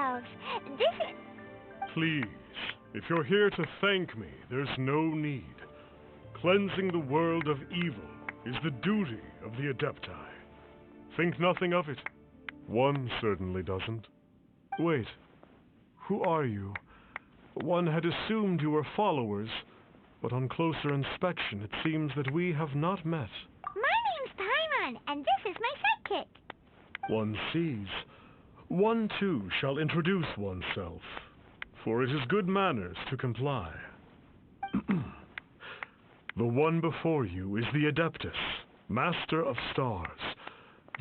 ourselves. This is... Please, if you're here to thank me, there's no need. Cleansing the world of evil is the duty of the Adepti. Think nothing of it. One certainly doesn't. Wait, who are you? One had assumed you were followers, but on closer inspection it seems that we have not met. My name's Paimon, and this is my sidekick. One sees. One too shall introduce oneself, for it is good manners to comply. The one before you is the Adeptus, Master of Stars,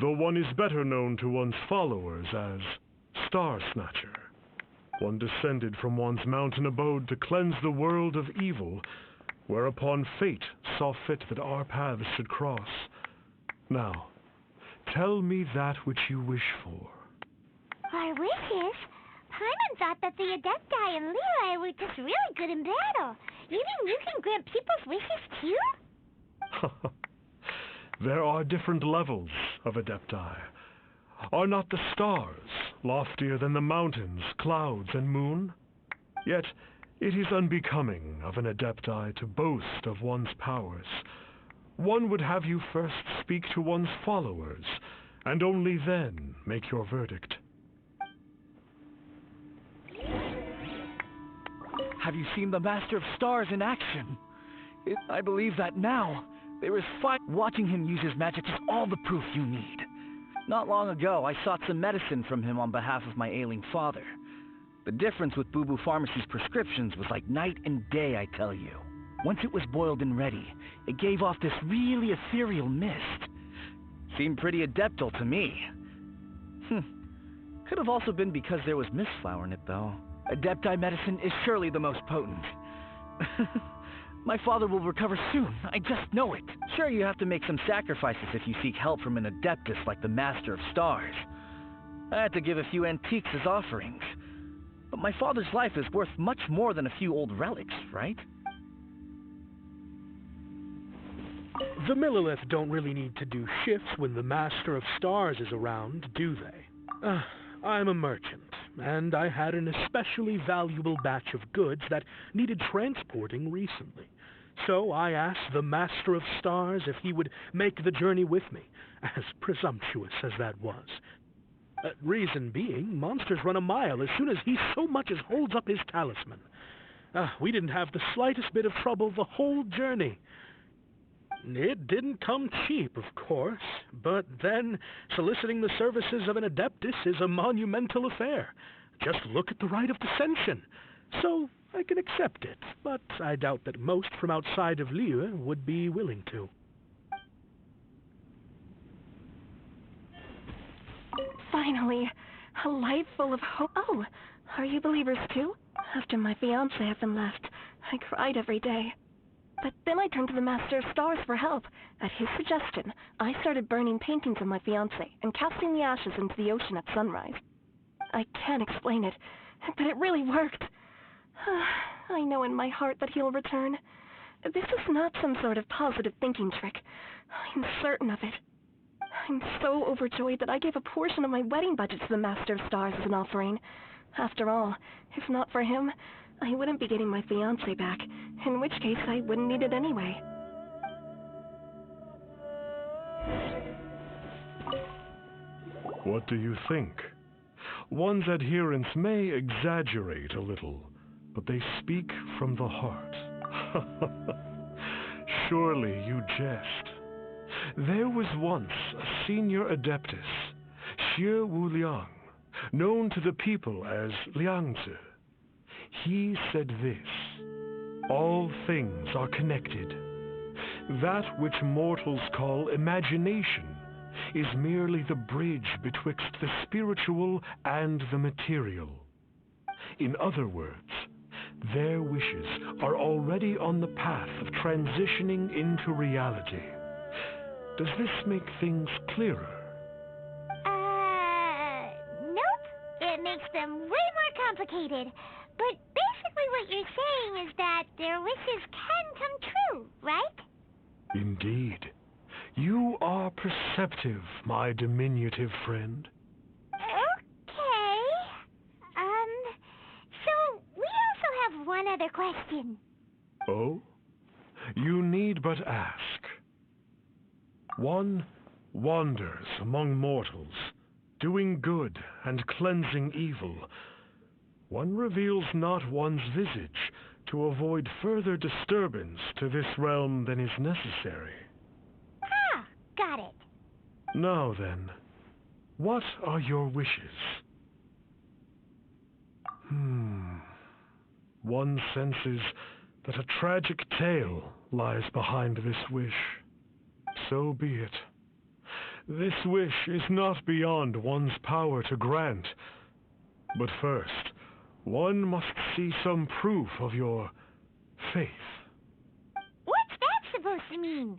though one is better known to one's followers as Star Snatcher. One descended from one's mountain abode to cleanse the world of evil, whereupon fate saw fit that our paths should cross. Now, tell me that which you wish for. Our wishes? Paimon thought that the Adepti and Levi were just really good in battle. You mean you can grant people's wishes too? There are different levels of Adepti. Are not the stars loftier than the mountains, clouds, and moon? Yet it is unbecoming of an Adepti to boast of one's powers. One would have you first speak to one's followers, and only then make your verdict. Have you seen the Master of Stars in action? I believe that now. There is watching him use his magic is all the proof you need. Not long ago, I sought some medicine from him on behalf of my ailing father. The difference with Boo Boo Pharmacy's prescriptions was like night and day, I tell you. Once it was boiled and ready, it gave off this really ethereal mist. Seemed pretty adeptal to me. Could have also been because there was mistflower in it, though. Adepti medicine is surely the most potent. My father will recover soon, I just know it. Sure, you have to make some sacrifices if you seek help from an Adeptus like the Master of Stars. I had to give a few antiques as offerings. But my father's life is worth much more than a few old relics, right? The Millilith don't really need to do shifts when the Master of Stars is around, do they? I'm a merchant, and I had an especially valuable batch of goods that needed transporting recently. So I asked the Master of Stars if he would make the journey with me, as presumptuous as that was. Reason being, monsters run a mile as soon as he so much as holds up his talisman. We didn't have the slightest bit of trouble the whole journey. It didn't come cheap, of course, but then soliciting the services of an Adeptus is a monumental affair. Just look at the rite of Descension. So I can accept it, but I doubt that most from outside of Liyue would be willing to. Finally, a life full of hope. Oh, are you believers too? After my fiancé had been left, I cried every day. But then I turned to the Master of Stars for help. At his suggestion, I started burning paintings of my fiancé and casting the ashes into the ocean at sunrise. I can't explain it, but it really worked. I know in my heart that he'll return. This is not some sort of positive thinking trick. I'm certain of it. I'm so overjoyed that I gave a portion of my wedding budget to the Master of Stars as an offering. After all, if not for him, I wouldn't be getting my fiancé back, in which case I wouldn't need it anyway. What do you think? One's adherents may exaggerate a little, but they speak from the heart. Surely you jest. There was once a senior Adeptus, Xie Wuliang, known to the people as Liangzi. He said this: all things are connected. That which mortals call imagination is merely the bridge betwixt the spiritual and the material. In other words, their wishes are already on the path of transitioning into reality. Does this make things clearer? Nope. It makes them way more complicated. But basically what you're saying is that their wishes can come true, right? Indeed. You are perceptive, my diminutive friend. Okay. another question. Oh? You need but ask. One wanders among mortals, doing good and cleansing evil. One reveals not one's visage to avoid further disturbance to this realm than is necessary. Ah, got it. Now then, what are your wishes? One senses that a tragic tale lies behind this wish. So be it. This wish is not beyond one's power to grant. But first, one must see some proof of your faith. What's that supposed to mean?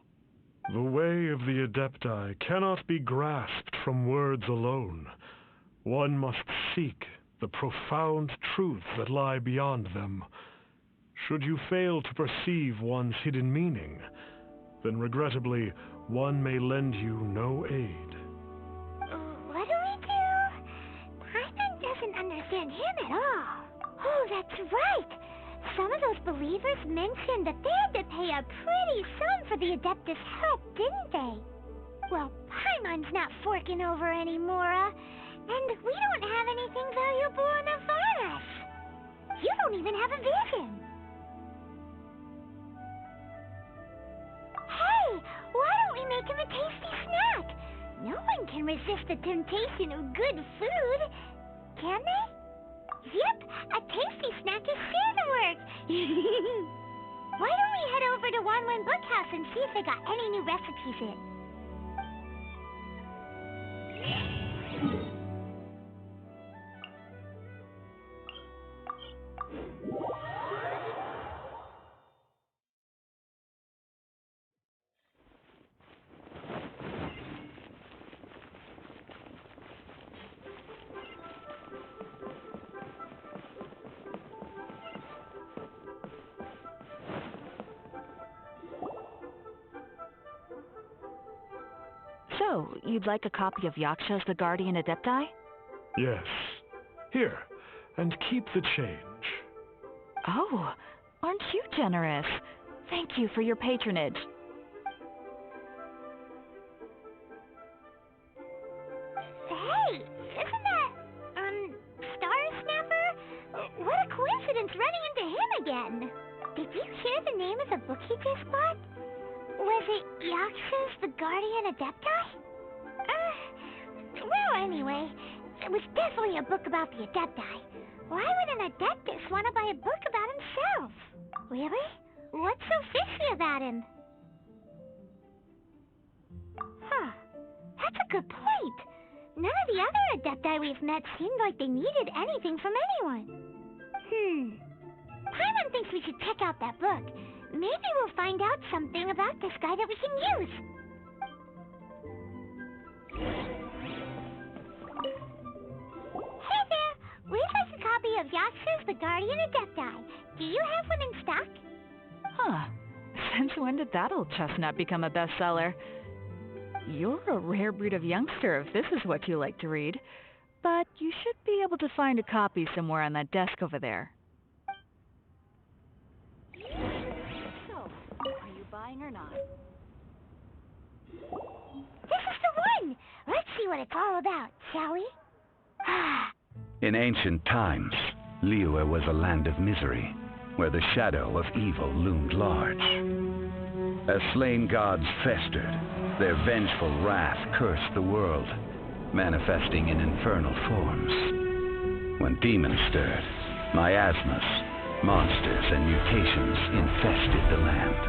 The way of the Adepti cannot be grasped from words alone. One must seek the profound truths that lie beyond them. Should you fail to perceive one's hidden meaning, then regrettably, one may lend you no aid. What do we do? Paimon doesn't understand him at all. Oh, that's right. Some of those believers mentioned that they had to pay a pretty sum for the Adeptus help, didn't they? Well, Paimon's not forking over anymore, and we don't have anything valuable enough on us. You don't even have a vision. Hey, why don't we make him a tasty snack? No one can resist the temptation of good food, can they? Yep, a tasty snack is sure to work. Why don't we head over to Wanwen Bookhouse and see if they got any new recipes in? So, you'd like a copy of Yaksha's The Guardian Adepti? Yes. Here, and keep the change. Oh, aren't you generous? Thank you for your patronage. Hey, isn't that, Star Snapper? What a coincidence running into him again. Did you hear the name of the book he just bought? Was it Yaksha's The Guardian Adepti? Well, anyway, it was definitely a book about the Adepti. Why would an Adeptus want to buy a book about himself? Really? What's so fishy about him? Huh. That's a good point. None of the other Adepti we've met seemed like they needed anything from anyone. Paimon thinks we should check out that book. Maybe we'll find out something about this guy that we can use. Hey there! We'd like a copy of Yaksha's The Guardian Adepti. Do you have one in stock? Huh. Since when did that old chestnut become a bestseller? You're a rare breed of youngster if this is what you like to read. But you should be able to find a copy somewhere on that desk over there. So, are you buying or not? This is the one! Let's see what it's all about, shall we? In ancient times, Liyue was a land of misery, where the shadow of evil loomed large. As slain gods festered, their vengeful wrath cursed the world, manifesting in infernal forms. When demons stirred, miasmas, monsters, and mutations infested the land.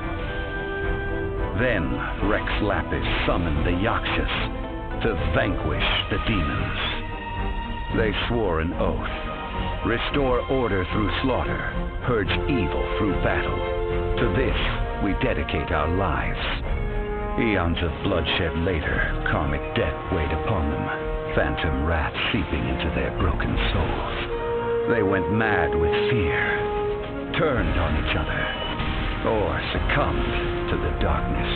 Then Rex Lapis summoned the Yakshas to vanquish the demons. They swore an oath: restore order through slaughter, purge evil through battle. To this we dedicate our lives. Eons of bloodshed later, karmic debt weighed upon them, phantom wrath seeping into their broken souls. They went mad with fear, turned on each other, or succumbed to the darkness.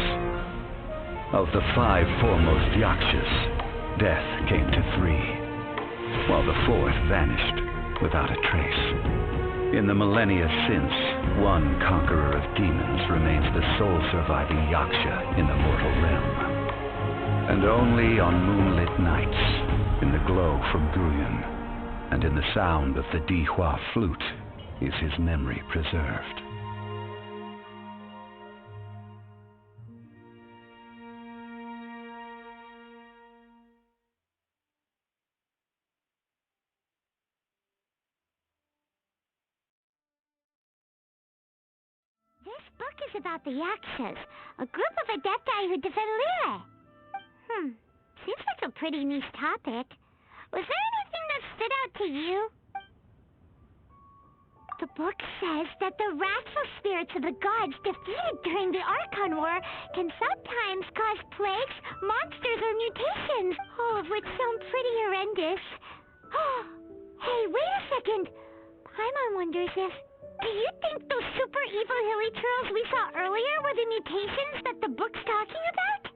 Of the 5 foremost Yakshas, death came to 3, while the 4th vanished without a trace. In the millennia since, one conqueror of demons remains the sole surviving Yaksha in the mortal realm. And only on moonlit nights, in the glow from Guyan, and in the sound of the Dihua flute, is his memory preserved. This book is about the Yakshas, a group of adepti who defend Liyue. Seems like a pretty niche topic. Was there anything that stood out to you? The book says that the wrathful spirits of the gods defeated during the Archon War can sometimes cause plagues, monsters, or mutations, all of which sound pretty horrendous. Hey, wait a second. Paimon wonders if... Do you think those super evil hilly churls we saw earlier were the mutations that the book's talking about?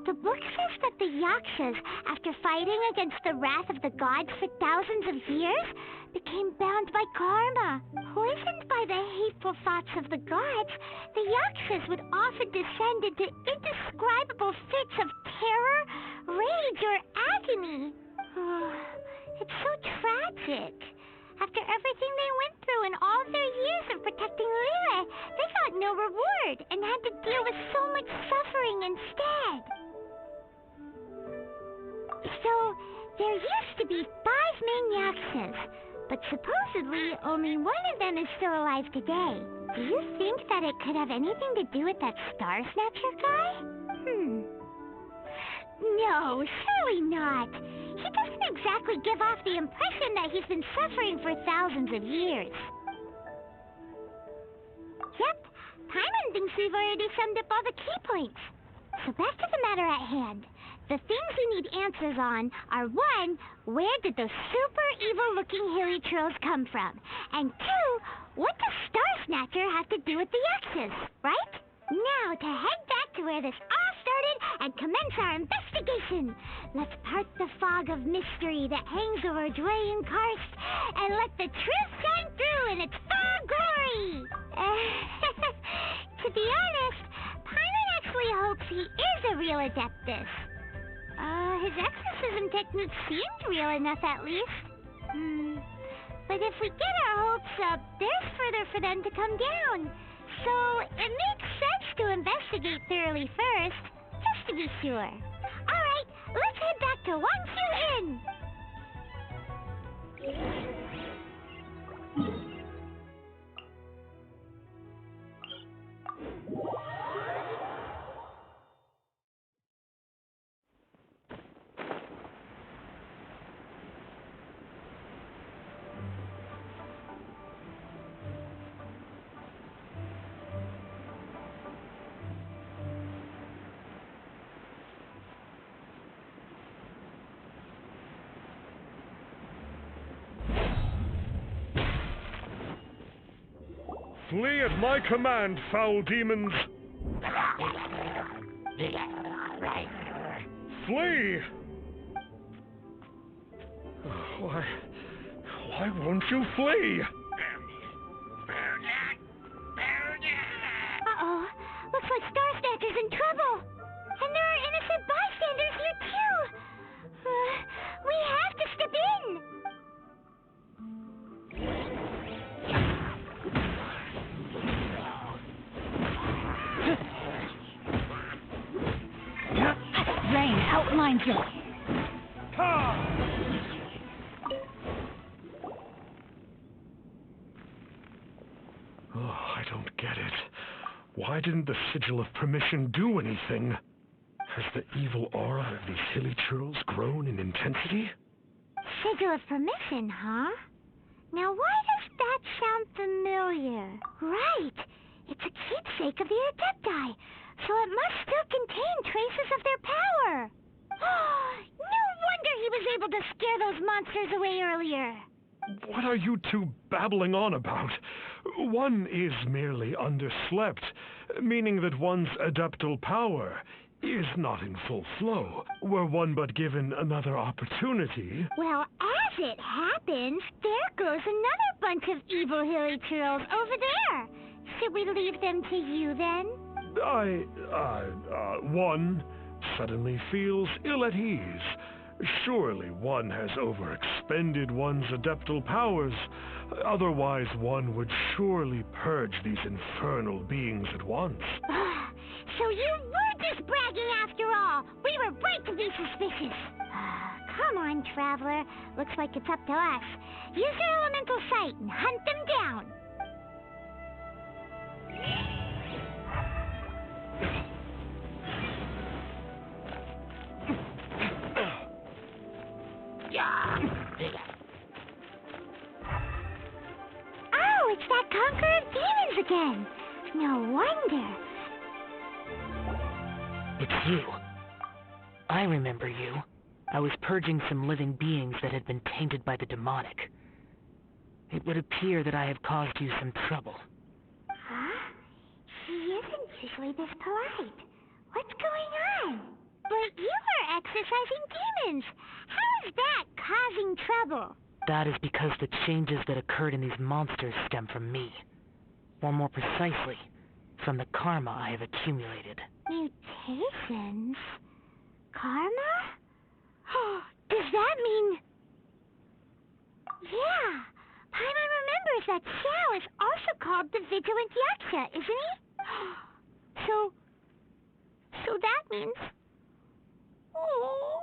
The book says that the Yakshas, after fighting against the wrath of the gods for thousands of years, became bound by karma. Poisoned by the hateful thoughts of the gods, the Yakshas would often descend into indescribable fits of terror, rage, or agony. It's so tragic. After everything they went through and all their years of protecting Liyue, they got no reward and had to deal with so much suffering instead. So, there used to be 5 main Yakshas, but supposedly only one of them is still alive today. Do you think that it could have anything to do with that Star Snatcher guy? No, surely not. He doesn't exactly give off the impression that he's been suffering for thousands of years. Yep, Paimon thinks we've already summed up all the key points. So back to the matter at hand. The things we need answers on are 1, where did those super evil-looking hilly trolls come from? And 2, what does Star Snatcher have to do with the Yakshas, right? Now to head back to where this all started and commence our investigation. Let's part the fog of mystery that hangs over Dwayne Karst and let the truth shine through in its full glory. To be honest, Paimon actually hopes he is a real Adeptus. His exorcism technique seemed real enough at least. But if we get our hopes up, there's further for them to come down. So it makes sense to investigate thoroughly first, just to be sure. Alright, let's head back to Wangshu Inn! Flee at my command, foul demons! Flee! Why won't you flee? Uh-oh. Looks like Star Snatcher's in trouble. And there are innocent bystanders here, too. We have to step in. Rain outlines it. I don't get it. Why didn't the Sigil of Permission do anything? Has the evil aura of these hilly churls grown in intensity? Sigil of Permission, huh? Now why does that sound familiar? Right! It's a keepsake of the Adepti, so it must still contain traces of their power. No wonder he was able to scare those monsters away earlier. What are you two babbling on about? One is merely underslept, meaning that one's adeptal power is not in full flow. Were one but given another opportunity... Well, as it happens, there goes another bunch of evil hilly churls over there. Should we leave them to you, then? One suddenly feels ill at ease. Surely one has overexpended one's adeptal powers. Otherwise one would surely purge these infernal beings at once. So you were just bragging after all! We were right to be suspicious! Come on, Traveler. Looks like it's up to us. Use your elemental sight and hunt them down! Oh, it's that Conqueror of Demons again! No wonder! It's you. I remember you. I was purging some living beings that had been tainted by the demonic. It would appear that I have caused you some trouble. Huh? He isn't usually this polite. What's going on? But you are exorcising demons! How is that causing trouble? That is because the changes that occurred in these monsters stem from me. Or more precisely, from the karma I have accumulated. Mutations? Karma? Does that mean... Yeah! Paimon remembers that Xiao is also called the Vigilant Yaksha, isn't he? So that means... Oh...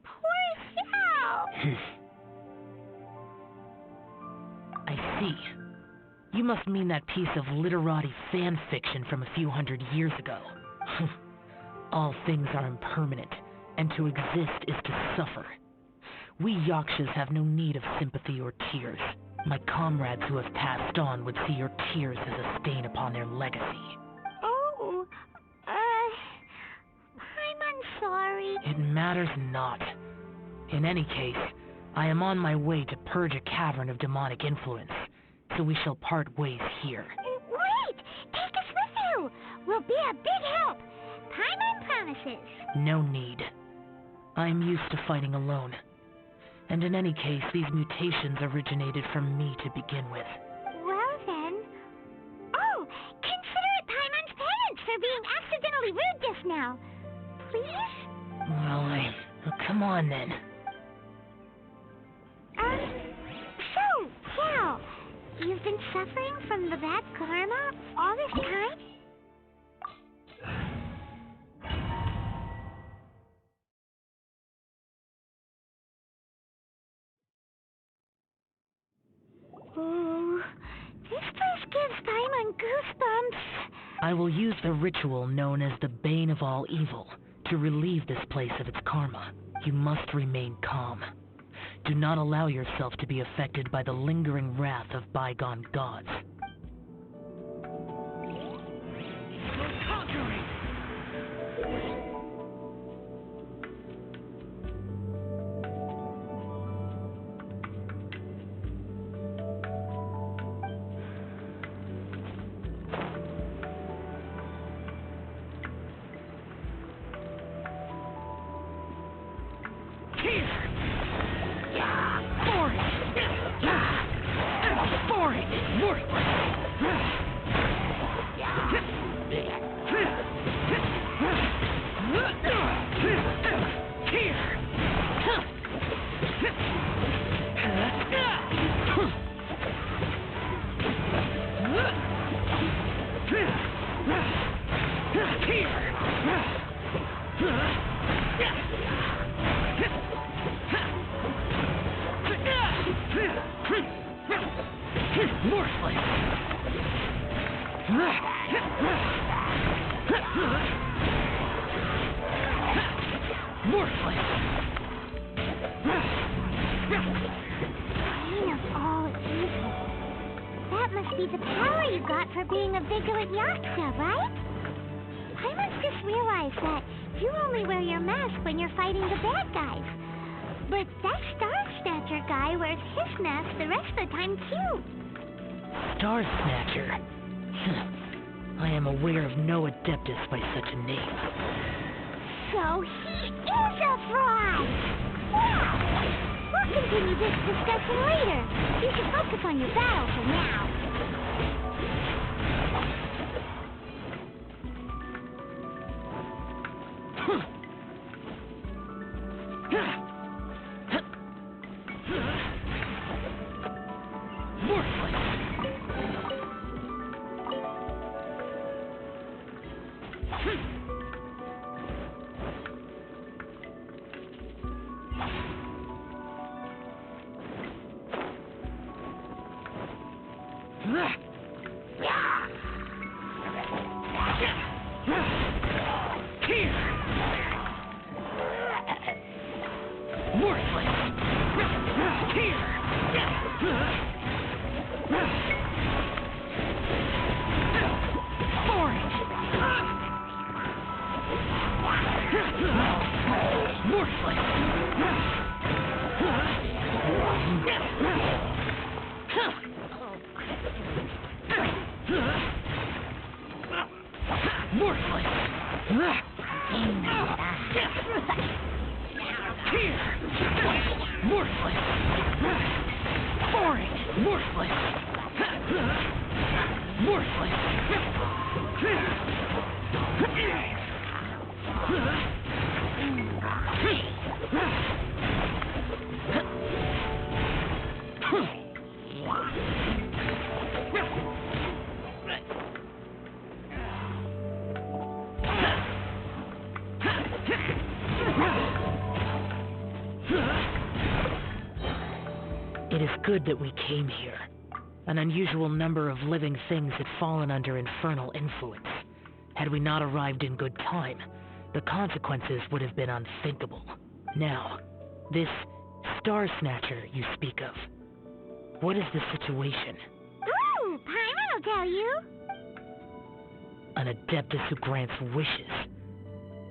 Poor Xiao! I see. You must mean that piece of literati fan fiction from a few hundred years ago. All things are impermanent, and to exist is to suffer. We Yakshas have no need of sympathy or tears. My comrades who have passed on would see your tears as a stain upon their legacy. Oh, I'm sorry. It matters not. In any case, I am on my way to purge a cavern of demonic influence, so we shall part ways here. Wait! Take us with you! We'll be a big help! Paimon promises. No need. I am used to fighting alone. And in any case, these mutations originated from me to begin with. Well then... Oh! Consider it Paimon's penance for being accidentally rude just now. Please? Well, come on then. So, Xiao, you've been suffering from the bad karma all this time? Oh, this place gives Paimon goosebumps. I will use the ritual known as the Bane of All Evil to relieve this place of its karma. You must remain calm. Do not allow yourself to be affected by the lingering wrath of bygone gods. Bane of all evil. That must be the power you got for being a vigilant Yaksha, right? Paimon's just realized that you only wear your mask when you're fighting the bad guys. But that Star Snatcher guy wears his mask the rest of the time, too. Star Snatcher? I am aware of no Adeptus by such a name. So he is a fraud! Wow! We'll continue this discussion later. You should focus on your battle for now. It is good that we came here. An unusual number of living things had fallen under infernal influence. Had we not arrived in good time, the consequences would have been unthinkable. Now, this Star Snatcher you speak of, what is the situation? Ooh, Paimon will tell you. An Adeptus who grants wishes.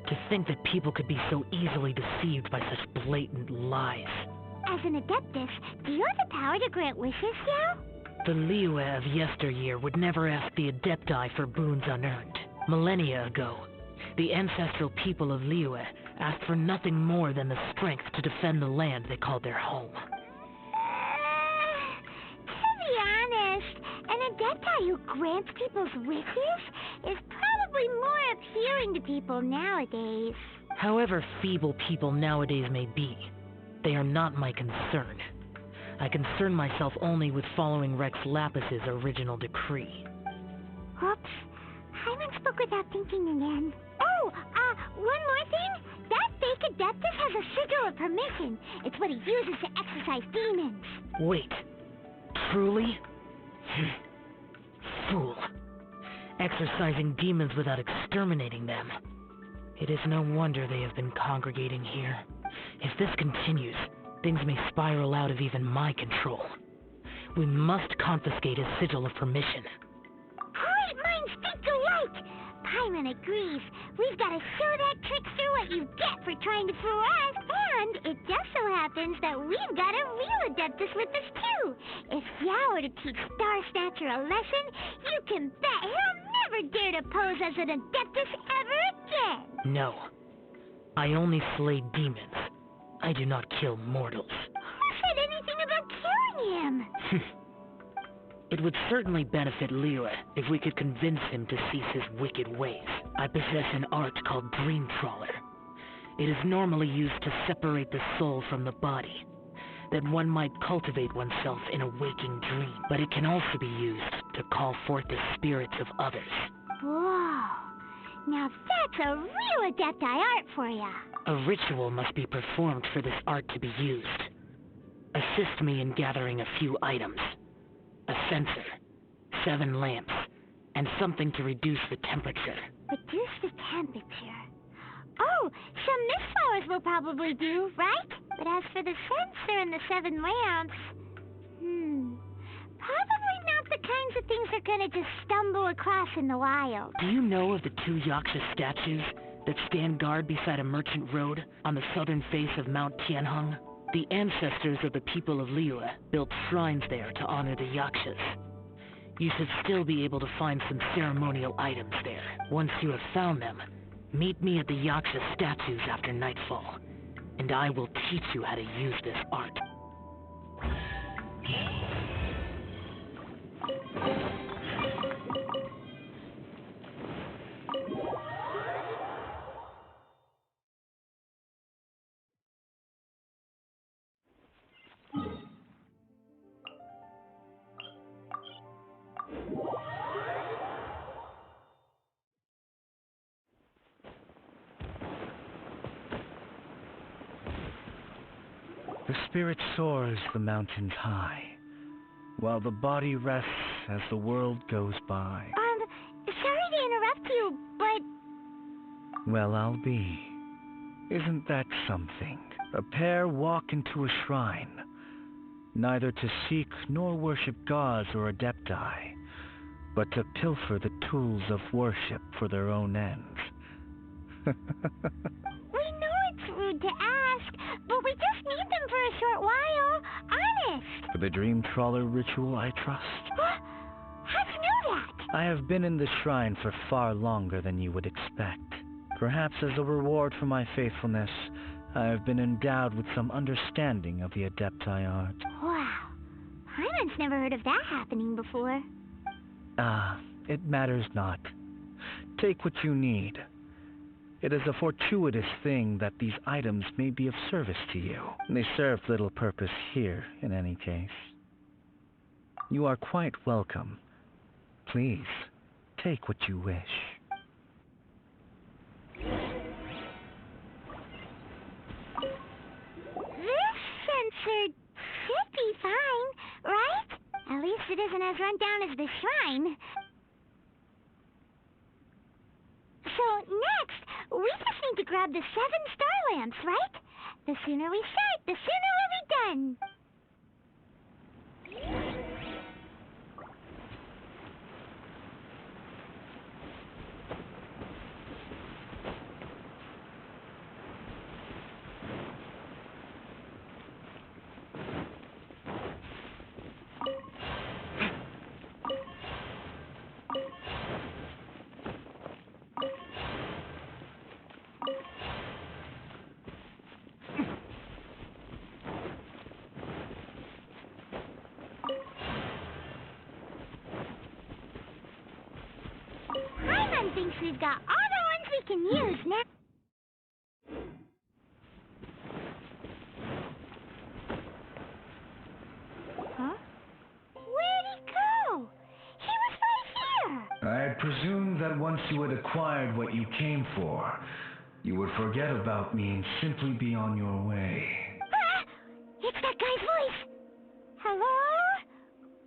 To think that people could be so easily deceived by such blatant lies. As an Adeptus, do you have the power to grant wishes, Xiao? The Liyue of yesteryear would never ask the Adepti for boons unearned. Millennia ago, the ancestral people of Liyue asked for nothing more than the strength to defend the land they called their home. To be honest, an Adepti who grants people's wishes is probably more appealing to people nowadays. However feeble people nowadays may be, they are not my concern. I concern myself only with following Rex Lapis's original decree. Oops. Paimon spoke without thinking again. Oh, one more thing. That fake Adeptus has a sigil of permission. It's what he uses to exorcise demons. Wait. Truly? Fool. Exorcising demons without exterminating them. It is no wonder they have been congregating here. If this continues, things may spiral out of even my control. We must confiscate his sigil of permission. Great minds think alike! Paimon agrees. We've got to show that trickster what you get for trying to fool us. And it just so happens that we've got a real Adeptus with us too. If Xiao were to teach Star Snatcher a lesson, you can bet he'll never dare to pose as an Adeptus ever again. No. I only slay demons. I do not kill mortals. Who said anything about killing him? It would certainly benefit Liyue if we could convince him to cease his wicked ways. I possess an art called Dream Trawler. It is normally used to separate the soul from the body, that one might cultivate oneself in a waking dream. But it can also be used to call forth the spirits of others. Whoa. Now that's a real Adepti art for ya. A ritual must be performed for this art to be used. Assist me in gathering a few items. A censer, 7 lamps, and something to reduce the temperature. Reduce the temperature. Oh, some mist flowers will probably do, right? But as for the censer and the 7 lamps... probably not the kinds of things they're gonna just stumble across in the wild. Do you know of the 2 Yaksha statues that stand guard beside a merchant road on the southern face of Mount Tianheng? The ancestors of the people of Liyue built shrines there to honor the Yakshas. You should still be able to find some ceremonial items there. Once you have found them, meet me at the Yaksha statues after nightfall, and I will teach you how to use this art. The spirit soars the mountains high, while the body rests as the world goes by. Sorry to interrupt you, but... Well, I'll be. Isn't that something? A pair walk into a shrine, neither to seek nor worship gods or adepti, but to pilfer the tools of worship for their own ends. We know it's rude to ask, but we just need them for a short while. Honest. For the dream trawler ritual, I trust. How'd you know that? I have been in the shrine for far longer than you would expect. Perhaps as a reward for my faithfulness, I have been endowed with some understanding of the adepti art. Wow. Paimon's never heard of that happening before. It matters not. Take what you need. It is a fortuitous thing that these items may be of service to you. They serve little purpose here, in any case. You are quite welcome. Please, take what you wish. This sensor should be fine, right? At least it isn't as run down as the shrine. So next, we just need to grab the 7 star lamps, right? The sooner we start, the sooner we'll be done. Paimon thinks we've got all the ones we can use now. Huh? Where'd he go? He was right here. I had presumed that once you had acquired what you came for, you would forget about me and simply be on your way. Ah! It's that guy's voice. Hello?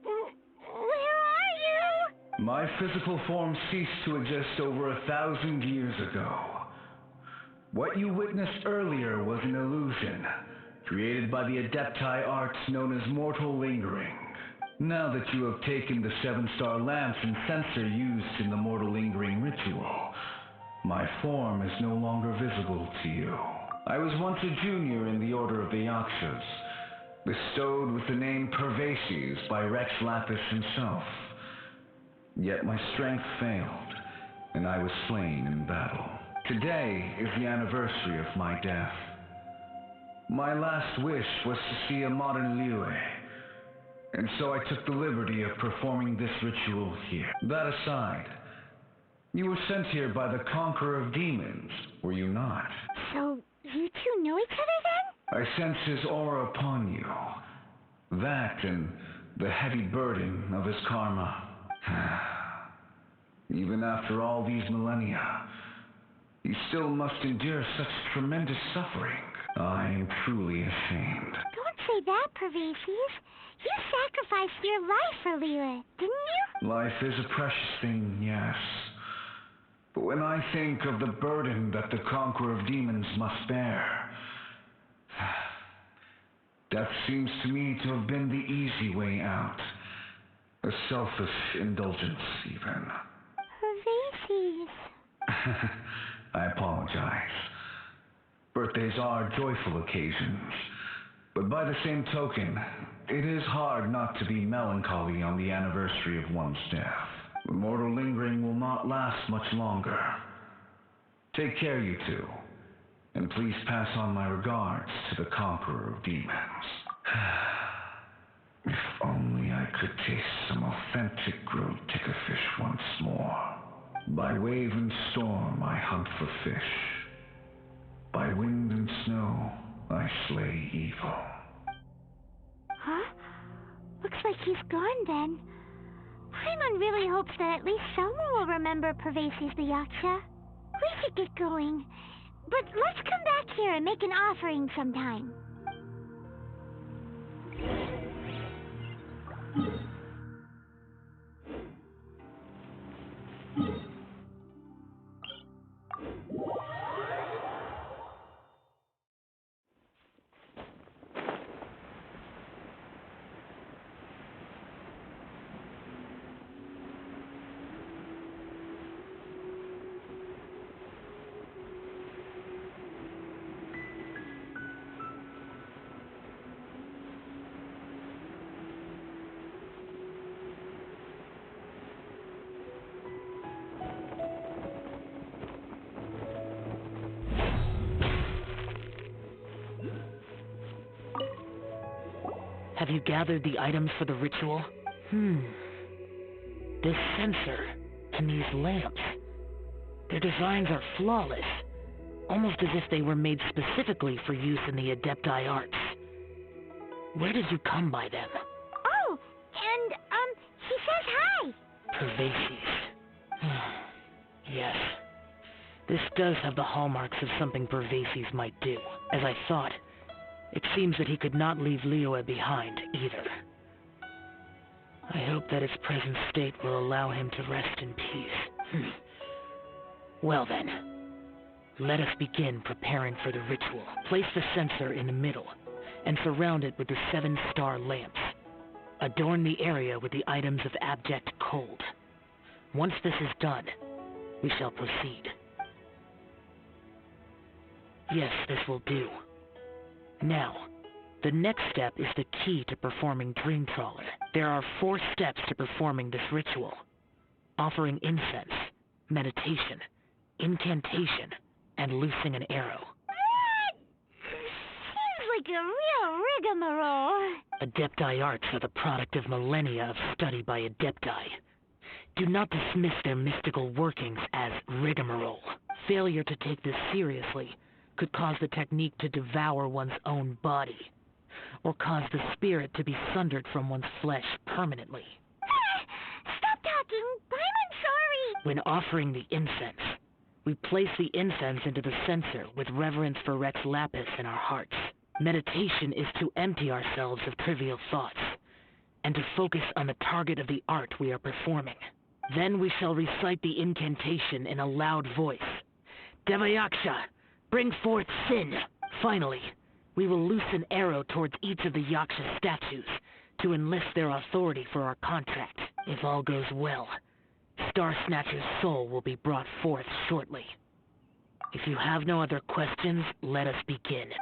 Where are you? My physical form ceased to exist over 1,000 years ago. What you witnessed earlier was an illusion, created by the adepti arts known as mortal lingering. Now that you have taken the 7-star lamps and sensor used in the mortal lingering ritual, my form is no longer visible to you. I was once a junior in the Order of the Yakshas, bestowed with the name Pervases by Rex Lapis himself. Yet my strength failed, and I was slain in battle. Today is the anniversary of my death. My last wish was to see a modern Liyue, and so I took the liberty of performing this ritual here. That aside, you were sent here by the Conqueror of Demons, were you not? So, you two know each other then? I sense his aura upon you. That and the heavy burden of his karma. Even after all these millennia, he still must endure such tremendous suffering. I am truly ashamed. Don't say that, Pervases. You sacrificed your life for Liyue, didn't you? Life is a precious thing, yes. But when I think of the burden that the Conqueror of Demons must bear, death seems to me to have been the easy way out. A selfish indulgence, even. Pervases. I apologize. Birthdays are joyful occasions, but by the same token, It is hard not to be melancholy on the anniversary of one's death. The mortal lingering will not last much longer. Take care, you two, and please pass on my regards to the conqueror of demons. If only I could taste some authentic grilled tickerfish once more. By wave and storm I hunt for fish. By wind and snow I slay evil. Huh? Looks like he's gone then. Paimon really hopes that at least someone will remember Pervasives the Yaksha. We should get going. But let's come back here and make an offering sometime. Have you gathered the items for the ritual? This sensor and these lamps. Their designs are flawless, almost as if they were made specifically for use in the Adepti arts. Where did you come by them? Oh, and, he says hi! Pervasives. Yes. This does have the hallmarks of something Pervasives might do. As I thought, it seems that he could not leave Liyue behind, either. I hope that its present state will allow him to rest in peace. Well then, let us begin preparing for the ritual. Place the censer in the middle, and surround it with the 7-star lamps. Adorn the area with the items of abject cold. Once this is done, we shall proceed. Yes, this will do. Now, the next step is the key to performing Dream Trawler. There are 4 steps to performing this ritual. Offering incense, meditation, incantation, and loosing an arrow. Seems like a real rigmarole. Adepti arts are the product of millennia of study by Adepti. Do not dismiss their mystical workings as rigmarole. Failure to take this seriously could cause the technique to devour one's own body, or cause the spirit to be sundered from one's flesh permanently. Stop talking! I'm sorry! When offering the incense, we place the incense into the censer with reverence for Rex Lapis in our hearts. Meditation is to empty ourselves of trivial thoughts, and to focus on the target of the art we are performing. Then we shall recite the incantation in a loud voice. Devayaksha, bring forth sin! Finally, we will loose an arrow towards each of the Yaksha statues to enlist their authority for our contract. If all goes well, Star Snatcher's soul will be brought forth shortly. If you have no other questions, let us begin.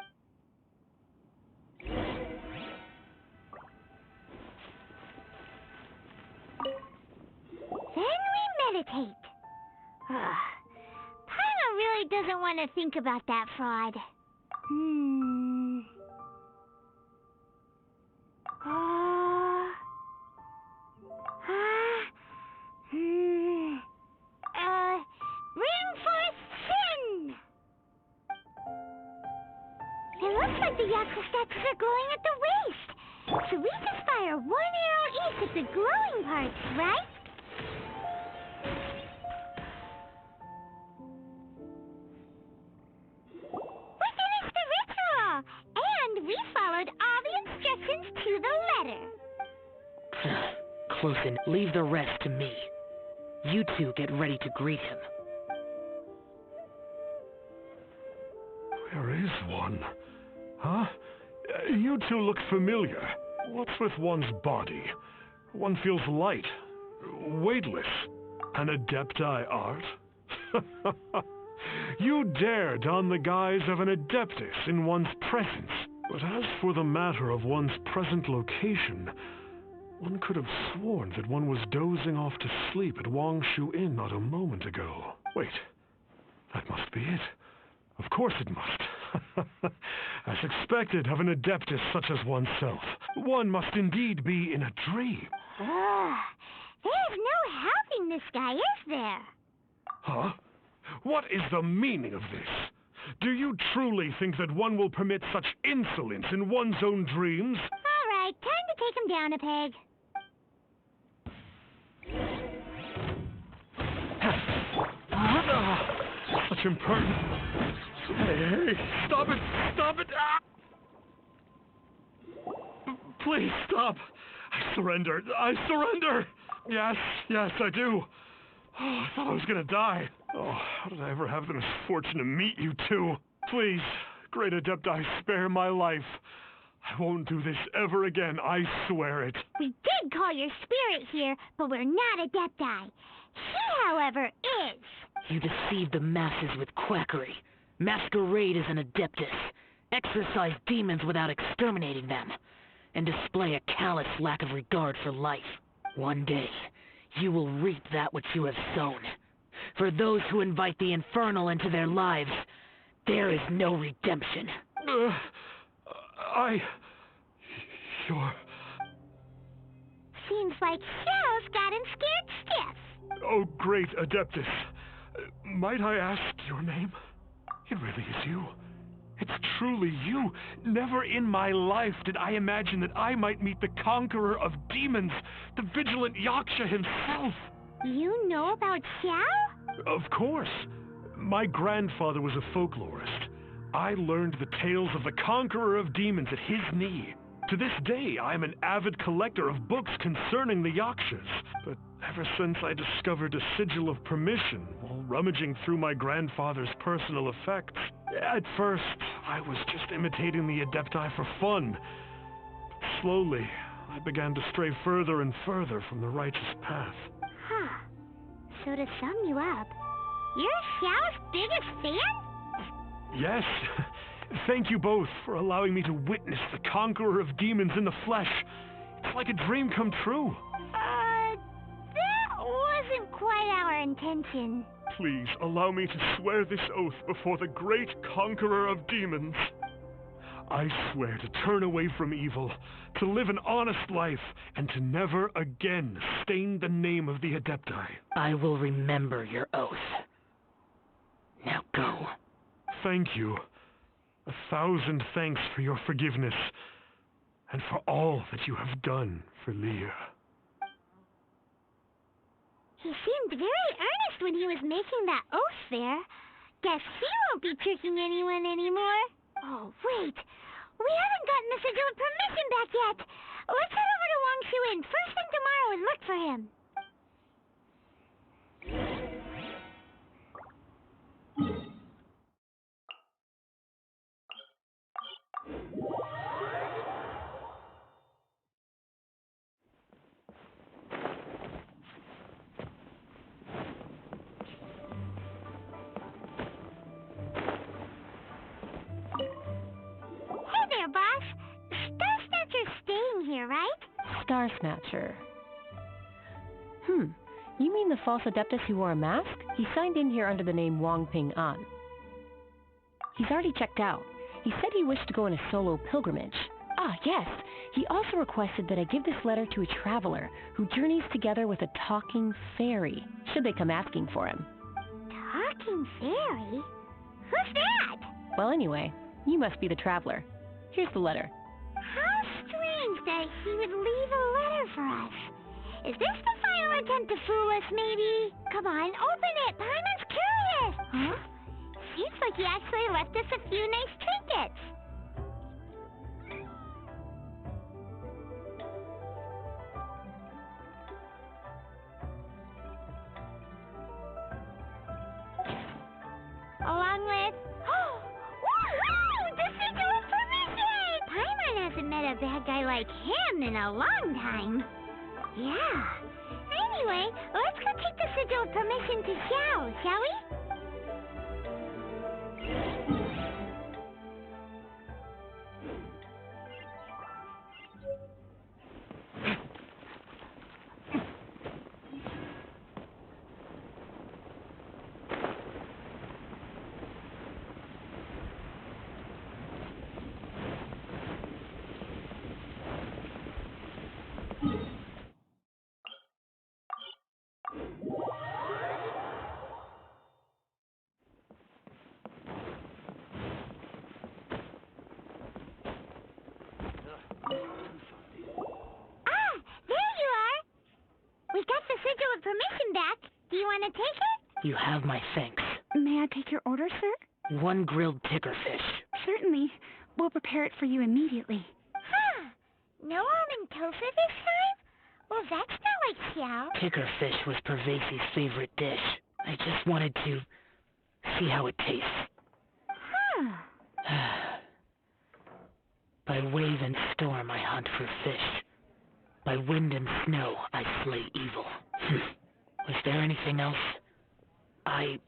Then we meditate. Paimon really doesn't want to think about that fraud. Reinforced sin! It looks like the Yaksha statues are glowing at the waist. So we just fire 1 arrow each at the glowing parts, right? We finished the ritual! And we followed all the instructions to the letter. Close in. Leave the rest to me. You two get ready to greet him. Where is one? Huh? You two look familiar. What's with one's body? One feels light, weightless. An Adepti art? You dare don the guise of an Adeptus in one's presence. But as for the matter of one's present location, one could have sworn that one was dozing off to sleep at Wangshu Inn not a moment ago. Wait, that must be it. Of course it must. As expected of an adeptus such as oneself, one must indeed be in a dream. There's no helping this guy, is there? Huh? What is the meaning of this? Do you truly think that one will permit such insolence in one's own dreams? All right, time to take him down a peg. Such impertinence. Hey, stop it! Stop it! Please stop! I surrender! I surrender! Yes, I do. Oh, I thought I was gonna die. Oh, how did I ever have the misfortune to meet you two? Please, great Adepti, spare my life. I won't do this ever again, I swear it. We did call your spirit here, but we're not Adepti. She, however, is. You deceive the masses with quackery. Masquerade as an adeptus. Exorcise demons without exterminating them. And display a callous lack of regard for life. One day, you will reap that which you have sown. For those who invite the infernal into their lives, there is no redemption. You're... Seems like Xiao's got him scared stiff. Oh, great Adeptus. Might I ask your name? It really is you. It's truly you. Never in my life did I imagine that I might meet the conqueror of demons, the vigilant Yaksha himself. You know about Xiao? Of course. My grandfather was a folklorist. I learned the tales of the conqueror of demons at his knee. To this day, I am an avid collector of books concerning the Yakshas. But ever since I discovered a sigil of permission while rummaging through my grandfather's personal effects, at first, I was just imitating the Adepti for fun. But slowly, I began to stray further and further from the righteous path. Huh. So to sum you up, you're Xiao's biggest fan? Yes. Thank you both for allowing me to witness the conqueror of demons in the flesh. It's like a dream come true. That wasn't quite our intention. Please allow me to swear this oath before the great conqueror of demons. I swear to turn away from evil, to live an honest life, and to never again stain the name of the Adepti. I will remember your oath. Now go. Thank you. 1,000 thanks for your forgiveness, and for all that you have done for Leah. He seemed very earnest when he was making that oath there. Guess he won't be tricking anyone anymore. Oh, wait. We haven't gotten the sigil of permission back yet. Let's head over to Wangshu Inn first thing tomorrow and look for him. Star Snatcher. You mean the false Adeptus who wore a mask? He signed in here under the name Wang Ping An. He's already checked out. He said he wished to go on a solo pilgrimage. Ah, yes. He also requested that I give this letter to a traveler who journeys together with a talking fairy, should they come asking for him. Talking fairy? Who's that? Well, anyway, you must be the traveler. Here's the letter. How strange that he would leave a letter for us. Is this the final attempt to fool us, maybe? Come on, open it! Paimon's curious! Huh? Seems like he actually left us a few nice trinkets. Along with... Woohoo! The sigil of permission! Paimon hasn't met a bad guy like him in a long time. Yeah. Anyway, let's go take the sigil of permission to Xiao, shall we? permission back. Do you want to take it? You have my thanks. May I take your order, sir? 1 grilled tickerfish. Certainly. We'll prepare it for you immediately. Huh. No almond tofu this time? Well, that's not like Xiao. Tickerfish was Pervasi's favorite dish. I just wanted to see how it tastes. Huh. By wave and storm I hunt for fish. By wind and snow I slay evil. Was there anything else? I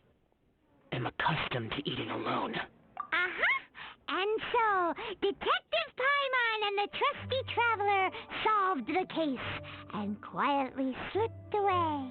am accustomed to eating alone. Uh-huh. And so, Detective Paimon and the trusty traveler solved the case and quietly slipped away.